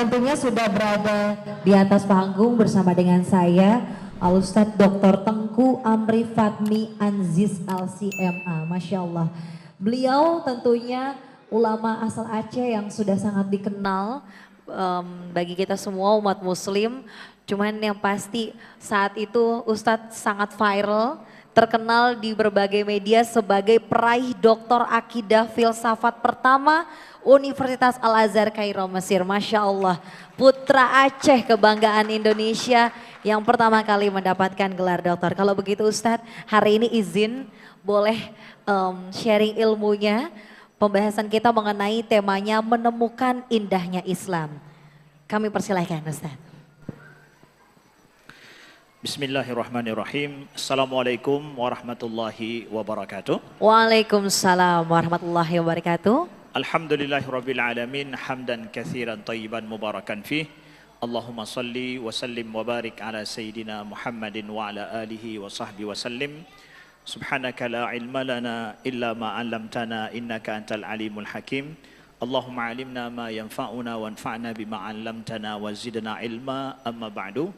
Tentunya sudah berada di atas panggung bersama dengan saya Al-Ustadz Dr. Tengku Amri Fatmi Anziz LCMA. Masya Allah. Beliau tentunya ulama asal Aceh yang sudah sangat dikenal bagi kita semua umat muslim. Cuman yang pasti saat itu Ustadz sangat viral, terkenal di berbagai media sebagai peraih doktor akidah filsafat pertama Universitas Al-Azhar Kairo Mesir. Masya Allah, putra Aceh kebanggaan Indonesia yang pertama kali mendapatkan gelar doktor. Kalau begitu Ustadz, hari ini izin boleh sharing ilmunya. Pembahasan kita mengenai temanya menemukan indahnya Islam. Kami persilahkan Ustadz. Bismillahirrahmanirrahim. Assalamualaikum warahmatullahi wabarakatuh. Waalaikumsalam warahmatullahi wabarakatuh. Alhamdulillahirabbil alamin, hamdan katsiran thayyiban mubarakan fih. Allahumma salli wa sallim wa barik ala sayyidina Muhammadin wa ala alihi wa sahbihi wa sallim. Subhanaka la ilma lana illa ma 'allamtana innaka antal alimul hakim. Allahumma 'allimna ma yanfa'una wanfa'na bima 'allamtana wa zidna ilma. Amma ba'du.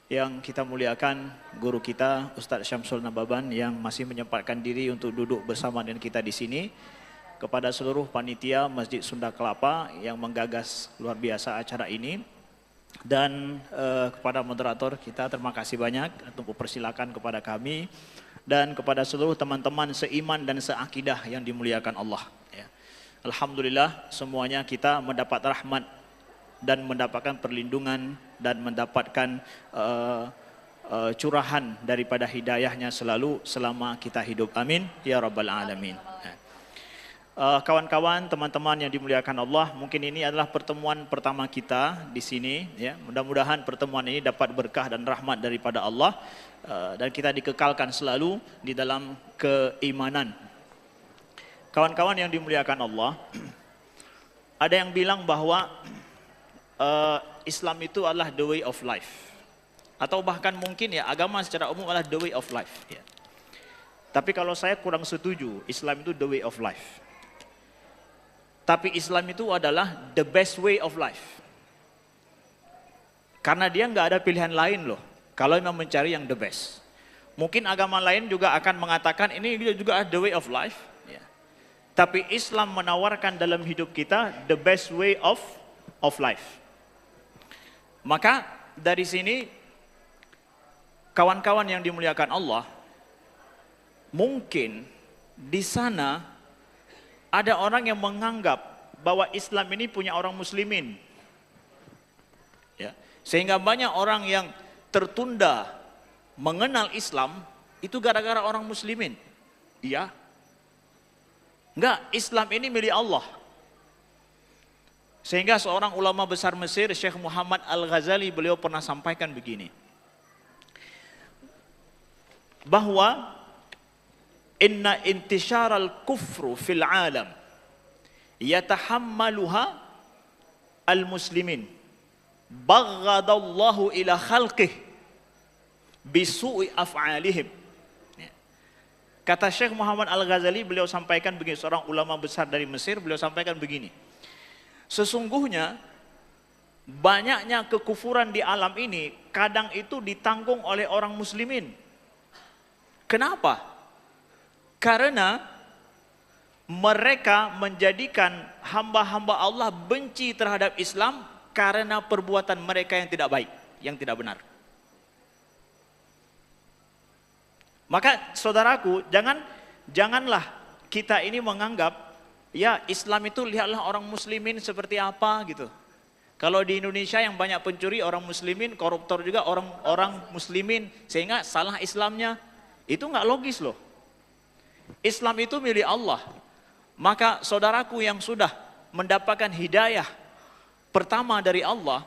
Yang kita muliakan guru kita Ustadz Syamsul Nababan yang masih menyempatkan diri untuk duduk bersama dengan kita di sini. Kepada seluruh panitia Masjid Sunda Kelapa yang menggagas luar biasa acara ini. Dan kepada moderator kita terima kasih banyak untuk persilakan kepada kami. Dan kepada seluruh teman-teman seiman dan seakidah yang dimuliakan Allah. Ya. Alhamdulillah semuanya kita mendapat rahmat dan mendapatkan perlindungan dan mendapatkan curahan daripada hidayahnya selalu selama kita hidup. Amin ya rabbal alamin. Kawan-kawan, teman-teman yang dimuliakan Allah, mungkin ini adalah pertemuan pertama kita di sini. Ya. Mudah-mudahan pertemuan ini dapat berkah dan rahmat daripada Allah dan kita dikekalkan selalu di dalam keimanan. Kawan-kawan yang dimuliakan Allah, ada yang bilang bahwa Islam itu adalah the way of life, atau bahkan mungkin ya agama secara umum adalah the way of life. Ya. Tapi kalau saya kurang setuju, Islam itu the way of life. Tapi Islam itu adalah the best way of life. Karena dia nggak ada pilihan lain loh. Kalau memang mencari yang the best. Mungkin agama lain juga akan mengatakan ini juga the way of life. Ya. Tapi Islam menawarkan dalam hidup kita the best way of life. Maka dari sini kawan-kawan yang dimuliakan Allah, mungkin di sana ada orang yang menganggap bahwa Islam ini punya orang muslimin. Ya. Sehingga banyak orang yang tertunda mengenal Islam itu gara-gara orang muslimin. Iya. Enggak, Islam ini milik Allah. Sehingga seorang ulama besar Mesir, Syekh Muhammad Al-Ghazali, beliau pernah sampaikan begini. Bahwa inna intisharal kufru fil alam yatahammaluha al-muslimin baghdallahu ila khalqih bisu'i af'alihim. Kata Syekh Muhammad Al-Ghazali, beliau sampaikan begini, seorang ulama besar dari Mesir, beliau sampaikan begini. Sesungguhnya banyaknya kekufuran di alam ini kadang itu ditanggung oleh orang muslimin. Kenapa? Karena mereka menjadikan hamba-hamba Allah benci terhadap Islam karena perbuatan mereka yang tidak baik, yang tidak benar. Maka saudaraku, janganlah kita ini menganggap ya Islam itu lihatlah orang muslimin seperti apa gitu. Kalau di Indonesia yang banyak pencuri orang muslimin, koruptor juga orang muslimin, sehingga salah Islamnya. Itu nggak logis loh. Islam itu milik Allah. Maka saudaraku yang sudah mendapatkan hidayah pertama dari Allah,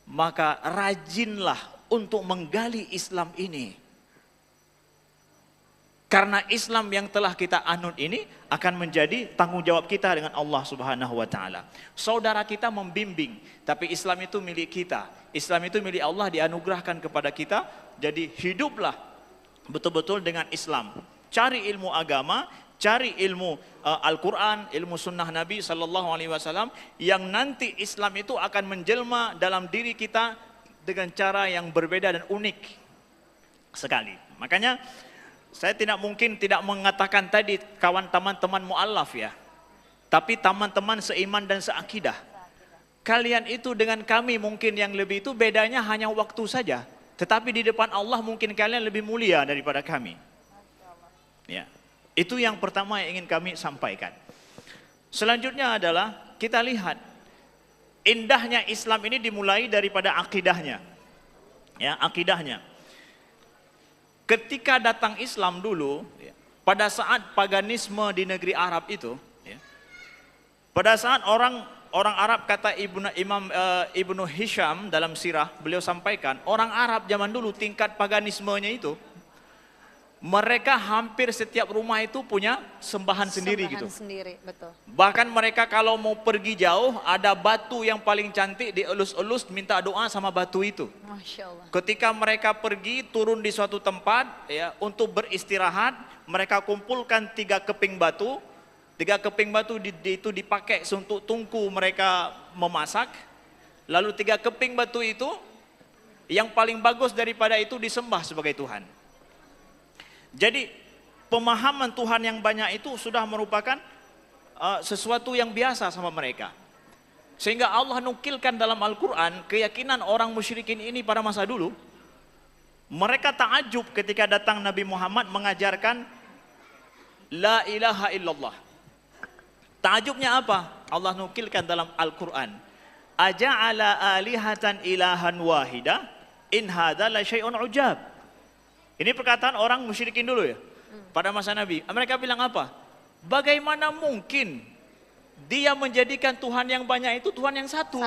maka rajinlah untuk menggali Islam ini. Karena Islam yang telah kita anut ini akan menjadi tanggung jawab kita dengan Allah Subhanahu wa taala. Saudara kita membimbing, tapi Islam itu milik kita. Islam itu milik Allah, dianugerahkan kepada kita. Jadi hiduplah betul-betul dengan Islam. Cari ilmu agama, cari ilmu Al-Quran, ilmu sunnah Nabi Sallallahu Alaihi Wasallam, yang nanti Islam itu akan menjelma dalam diri kita dengan cara yang berbeda dan unik sekali. Makanya saya tidak mungkin tidak mengatakan tadi kawan teman-teman mu'allaf ya, tapi teman-teman seiman dan seakidah. Kalian itu dengan kami mungkin yang lebih itu bedanya hanya waktu saja, tetapi di depan Allah mungkin kalian lebih mulia daripada kami. Ya. Itu yang pertama yang ingin kami sampaikan. Selanjutnya adalah kita lihat indahnya Islam ini dimulai daripada akidahnya. Ya, akidahnya. Ketika datang Islam dulu, ya, pada saat paganisme di negeri Arab itu, ya, pada saat orang Arab, kata Ibnu Hisham dalam sirah, beliau sampaikan orang Arab zaman dulu tingkat paganismenya itu, mereka hampir setiap rumah itu punya sembahan sendiri gitu. Sendiri, betul. Bahkan mereka kalau mau pergi jauh, ada batu yang paling cantik dielus-elus minta doa sama batu itu. Masya Allah. Ketika mereka pergi turun di suatu tempat ya untuk beristirahat, mereka kumpulkan 3 keping batu. 3 keping batu itu dipakai untuk tungku mereka memasak. Lalu 3 keping batu itu yang paling bagus daripada itu disembah sebagai Tuhan. Jadi pemahaman Tuhan yang banyak itu sudah merupakan sesuatu yang biasa sama mereka. Sehingga Allah nukilkan dalam Al-Quran keyakinan orang musyrikin ini pada masa dulu. Mereka takjub ketika datang Nabi Muhammad mengajarkan La ilaha illallah. Takjubnya apa? Allah nukilkan dalam Al-Quran. Aja'ala alihatan ilahan wahida in hadza la syai'un ujab. Ini perkataan orang musyrikin dulu ya, pada masa Nabi. Mereka bilang apa? Bagaimana mungkin dia menjadikan Tuhan yang banyak itu Tuhan yang satu?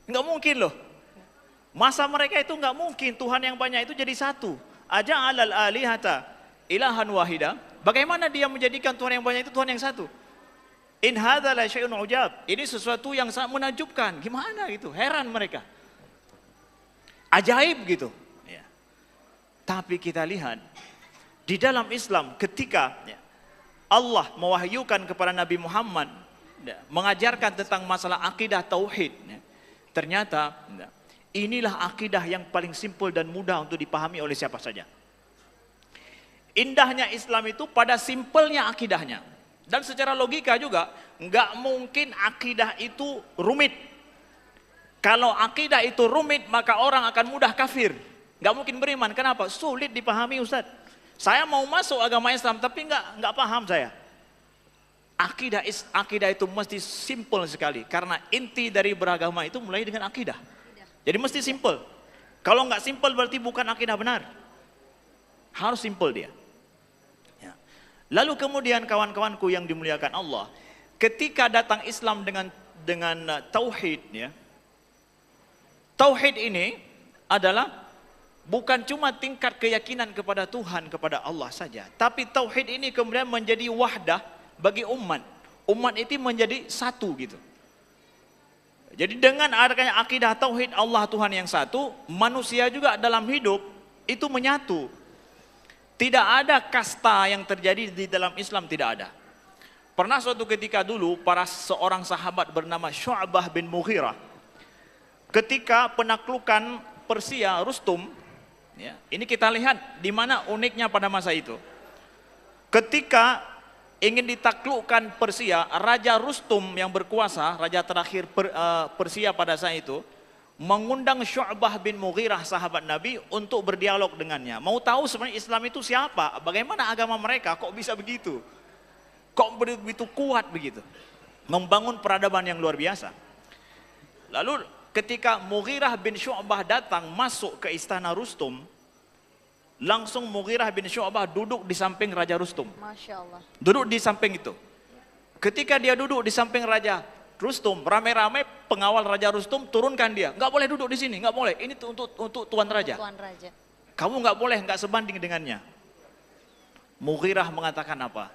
Enggak mungkin loh. Masa mereka itu enggak mungkin Tuhan yang banyak itu jadi satu. Aja'alal alihata ilahan wahida. Bagaimana dia menjadikan Tuhan yang banyak itu Tuhan yang satu? In hadza la syai'un ujab. Ini sesuatu yang sangat menakjubkan. Gimana gitu? Heran mereka. Ajaib gitu. Tapi kita lihat di dalam Islam ketika Allah mewahyukan kepada Nabi Muhammad mengajarkan tentang masalah akidah tauhid, ternyata inilah akidah yang paling simpel dan mudah untuk dipahami oleh siapa saja. Indahnya Islam itu pada simpelnya akidahnya, dan secara logika juga nggak mungkin akidah itu rumit. Kalau akidah itu rumit maka orang akan mudah kafir. Nggak mungkin beriman. Kenapa? Sulit dipahami Ustaz. Saya mau masuk agama Islam tapi nggak paham saya. Akidah itu mesti simple sekali. Karena inti dari beragama itu mulai dengan akidah. Jadi mesti simple. Kalau nggak simple berarti bukan akidah benar. Harus simple dia. Ya. Lalu kemudian kawan-kawanku yang dimuliakan Allah, ketika datang Islam dengan tauhid, ya, tauhid ini adalah bukan cuma tingkat keyakinan kepada Tuhan, kepada Allah saja. Tapi tauhid ini kemudian menjadi wahdah bagi umat. Umat itu menjadi satu gitu. Jadi dengan adanya akidah tauhid Allah Tuhan yang satu, manusia juga dalam hidup itu menyatu. Tidak ada kasta yang terjadi di dalam Islam, tidak ada. Pernah suatu ketika dulu seorang sahabat bernama Syu'bah bin Mughirah, ketika penaklukan Persia Rustum, ya, ini kita lihat di mana uniknya pada masa itu. Ketika ingin ditaklukkan Persia, Raja Rustum yang berkuasa, raja terakhir Persia pada saat itu, mengundang Syu'bah bin Mughirah sahabat Nabi untuk berdialog dengannya. Mau tahu sebenarnya Islam itu siapa? Bagaimana agama mereka? Kok bisa begitu? Kok begitu kuat begitu? Membangun peradaban yang luar biasa. Lalu ketika Mughirah bin Syu'bah datang masuk ke istana Rustum, langsung Mughirah bin Syu'bah duduk di samping Raja Rustum. Masya Allah. Duduk di samping itu. Ketika dia duduk di samping Raja Rustum, ramai-ramai pengawal Raja Rustum turunkan dia. Nggak boleh duduk di sini, nggak boleh. Ini untuk Tuan Raja. Tuan Raja. Kamu nggak boleh, nggak sebanding dengannya. Mughirah mengatakan apa?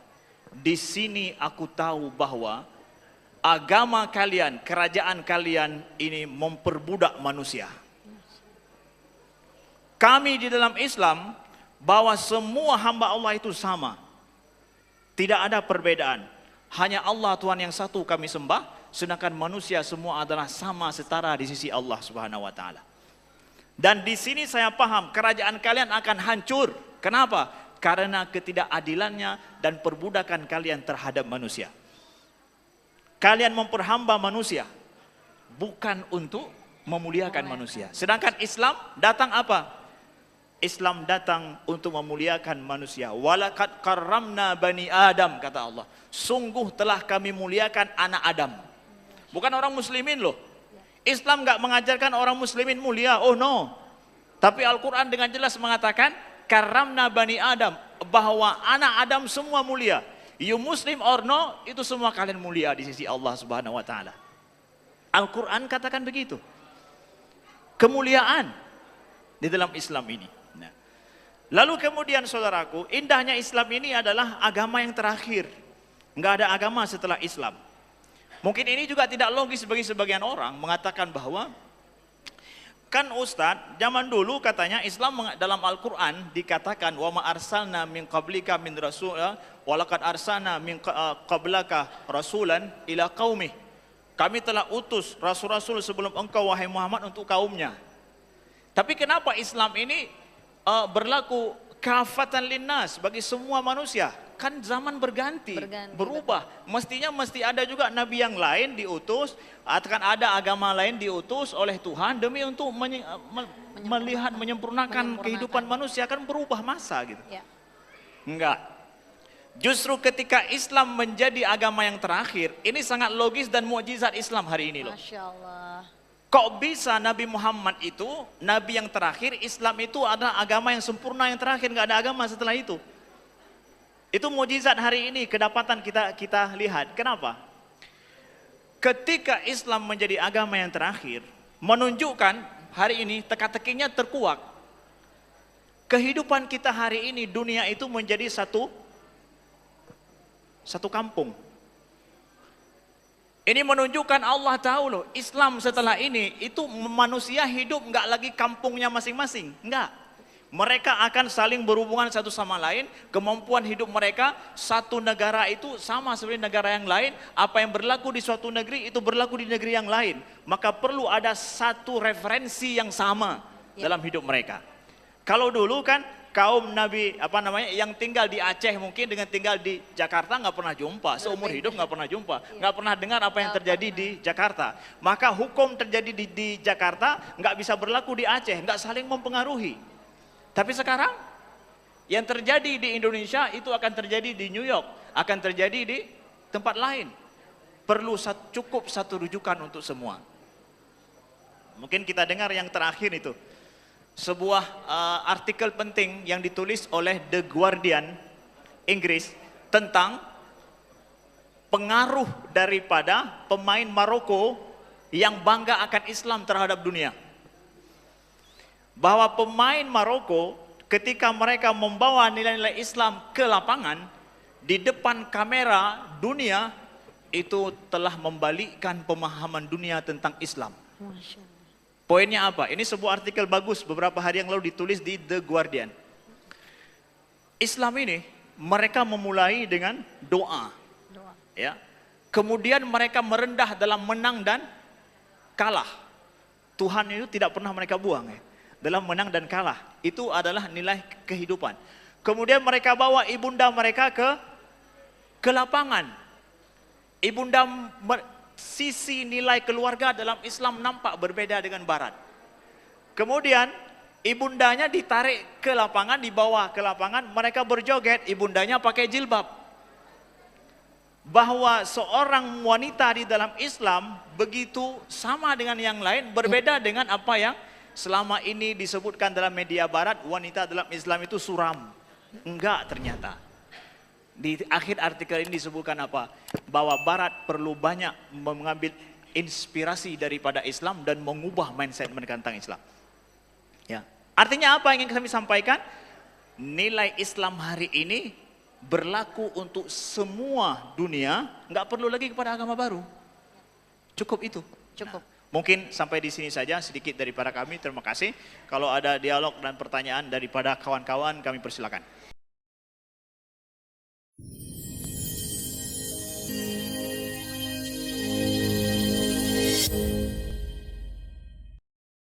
Di sini aku tahu bahwa agama kalian, kerajaan kalian ini memperbudak manusia. Kami di dalam Islam bahwa semua hamba Allah itu sama. Tidak ada perbedaan. Hanya Allah Tuhan yang satu kami sembah, sedangkan manusia semua adalah sama setara di sisi Allah Subhanahu wa taala. Dan di sini saya paham kerajaan kalian akan hancur. Kenapa? Karena ketidakadilannya dan perbudakan kalian terhadap manusia. Kalian memperhamba manusia bukan untuk memuliakan manusia. Sedangkan Islam datang apa? Islam datang untuk memuliakan manusia. Walaqad karramna bani Adam, kata Allah. Sungguh telah kami muliakan anak Adam. Bukan orang muslimin loh. Islam nggak mengajarkan orang muslimin mulia. Oh no. Tapi Al-Quran dengan jelas mengatakan karramna bani Adam, bahwa anak Adam semua mulia. You Muslim or no, itu semua kalian mulia di sisi Allah Subhanahu wa taala. Al-Quran katakan begitu. Kemuliaan di dalam Islam ini. Nah. Lalu kemudian saudaraku, indahnya Islam ini adalah agama yang terakhir. Enggak ada agama setelah Islam. Mungkin ini juga tidak logis bagi sebagian orang mengatakan bahwa kan Ustadz, zaman dulu katanya Islam dalam Al-Quran dikatakan wa ma arsalna min qablika min rasul wa laqad arsalna min qablaka rasulan ila qaumih. Kami telah utus rasul-rasul sebelum engkau wahai Muhammad untuk kaumnya. Tapi kenapa Islam ini berlaku kafatan linnas bagi semua manusia? Kan zaman berganti, berubah. Mestinya mesti ada juga nabi yang lain diutus, akan ada agama lain diutus oleh Tuhan demi untuk melihat menyempurnakan kehidupan manusia, kan berubah masa gitu. Ya. Enggak. Justru ketika Islam menjadi agama yang terakhir, ini sangat logis dan mukjizat Islam hari ini loh. Masya Allah. Kok bisa Nabi Muhammad itu, Nabi yang terakhir, Islam itu adalah agama yang sempurna yang terakhir, nggak ada agama setelah itu. Itu mukjizat hari ini, kedapatan kita lihat. Kenapa? Ketika Islam menjadi agama yang terakhir, menunjukkan hari ini teka-tekinya terkuak. Kehidupan kita hari ini, dunia itu menjadi satu kampung. Ini menunjukkan Allah tahu loh, Islam setelah ini itu manusia hidup nggak lagi kampungnya masing-masing, nggak. Mereka akan saling berhubungan satu sama lain, kemampuan hidup mereka, satu negara itu sama seperti negara yang lain, apa yang berlaku di suatu negeri itu berlaku di negeri yang lain. Maka perlu ada satu referensi yang sama dalam hidup mereka. Kalau dulu kan kaum Nabi yang tinggal di Aceh mungkin dengan tinggal di Jakarta nggak pernah jumpa, seumur hidup nggak pernah jumpa, nggak pernah dengar apa yang terjadi di Jakarta. Maka hukum terjadi di Jakarta nggak bisa berlaku di Aceh, nggak saling mempengaruhi. Tapi sekarang yang terjadi di Indonesia itu akan terjadi di New York, akan terjadi di tempat lain. Perlu cukup satu rujukan untuk semua. Mungkin kita dengar yang terakhir itu. Sebuah artikel penting yang ditulis oleh The Guardian Inggris tentang pengaruh daripada pemain Maroko yang bangga akan Islam terhadap dunia. Bahwa pemain Maroko ketika mereka membawa nilai-nilai Islam ke lapangan, di depan kamera dunia itu telah membalikkan pemahaman dunia tentang Islam. Poinnya apa? Ini sebuah artikel bagus beberapa hari yang lalu ditulis di The Guardian. Islam ini mereka memulai dengan doa. Ya. Kemudian mereka merendah dalam menang dan kalah. Tuhan itu tidak pernah mereka buang ya. Dalam menang dan kalah, itu adalah nilai kehidupan. Kemudian mereka bawa ibunda mereka ke lapangan. Ibunda, sisi nilai keluarga dalam Islam nampak berbeda dengan Barat. Kemudian ibundanya ditarik ke lapangan, dibawa ke lapangan, mereka berjoget, ibundanya pakai jilbab. Bahwa seorang wanita di dalam Islam begitu sama dengan yang lain, berbeda dengan apa yang selama ini disebutkan dalam media Barat, wanita dalam Islam itu suram. Enggak ternyata. Di akhir artikel ini disebutkan apa? Bahwa Barat perlu banyak mengambil inspirasi daripada Islam dan mengubah mindset mereka tentang Islam. Ya. Artinya apa yang ingin kami sampaikan? Nilai Islam hari ini berlaku untuk semua dunia, nggak perlu lagi kepada agama baru. Cukup itu. Cukup. Mungkin sampai di sini saja sedikit daripada kami. Terima kasih. Kalau ada dialog dan pertanyaan daripada kawan-kawan, kami persilakan.